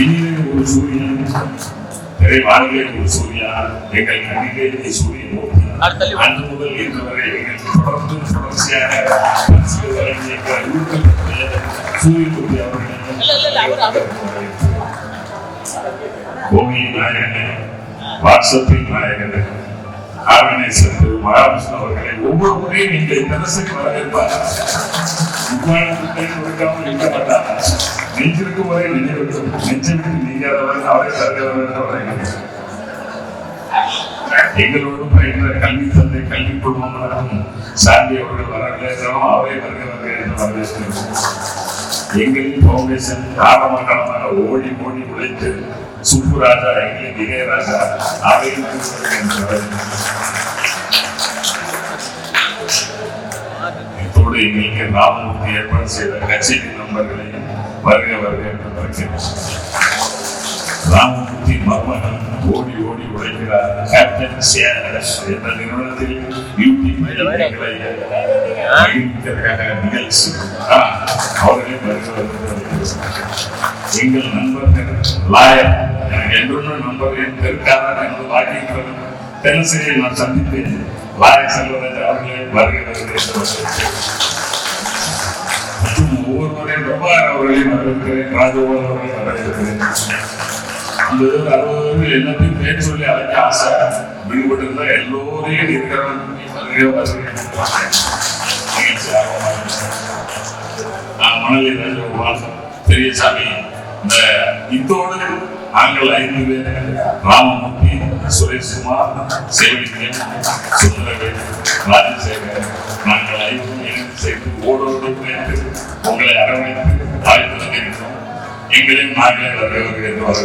இனிமே ஒரு சூரியன் திரை வாழ்க்கையை ஒரு சூர்யா எங்கள் கண்ணிலே சூரியன் அன்று முதல் இன்று வரை எங்கள் தொடர்ந்து தொடர்ச்சியாக சூரியமூர்த்தி அவர்கள் கோவியின் நாயகனே, வாட்ஸ்அப்பின் நாயகனே, ஆர்கனைசர் திரு மகாவிஷ்ணு அவர்களை ஒவ்வொரு முறையும் இந்த தரசுக்கு வரவேற்பார். கொடுக்காமல் இருக்க மாட்டார். நெஞ்சிருக்கும் வரை நினைவிருக்கும், நெஞ்சமிட்டு நீங்காதவர் அவரை தருகிறவர். எங்களோடு பயின்ற கல்வி தந்தை கல்வி குடும்பம் நடக்கும் சாந்தி அவர்கள் வரவேற்கிறோம். அவரை வருகிறவர்கள் என்று வரவேற்கிறோம். எங்களின் பவுண்டேஷன் காலமாக ஓடி ஓடி உழைத்து சுப்புராஜா எங்களின் விஜயராஜா அவையும் இத்தோடு எங்களுக்கு ராமமூர்த்தி ஏற்பாடு செய்த கச்சேரி நண்பர்களையும் வருக வருக என்று வருகிறோம். ராமமூர்த்தி மருமகன் ஓடி ஓடி உழைக்கிறார். கேப்டன் என்ற நிறுவனத்தில் நிகழ்ச்சி அவர்களே எங்கள் நண்பர்கள் லாயர் எனக்கு என்றொன்று நண்பர் என் தெற்காரர் எனது வாக்கியங்கள் தென்னசிரியை நான் சந்தித்தேன். லாயர் செல்வராஜ் அவர்களே வருகை வருகிறேன் மற்றும் ஒவ்வொருவரையும் பிரபாகர் அவர்களையும் வரவேற்கிறேன். ராஜகோபால் அவர்களையும் வரவேற்கிறேன். 50 எல்லாத்தையும் பேர் சொல்லி அழைக்க ஆசை விடுபட்டு இருந்தா எல்லோரையும் இருக்கிறவங்க மணலி ராஜகோபால் பெரியசாமி இந்த இத்தோடு நாங்கள் 5 பேர் ராமமூர்த்தி, சுரேஷ்குமார், சேவலிங்கம், சுந்தரவேல், ராஜசேகர் நாங்கள் 5 இணைந்து செய்து ஓடோடு சேர்த்து உங்களை அரவணைத்து வாழ்த்து வந்திருக்கிறோம். எங்களையும் நாங்களே வரவேற்கிறோம்.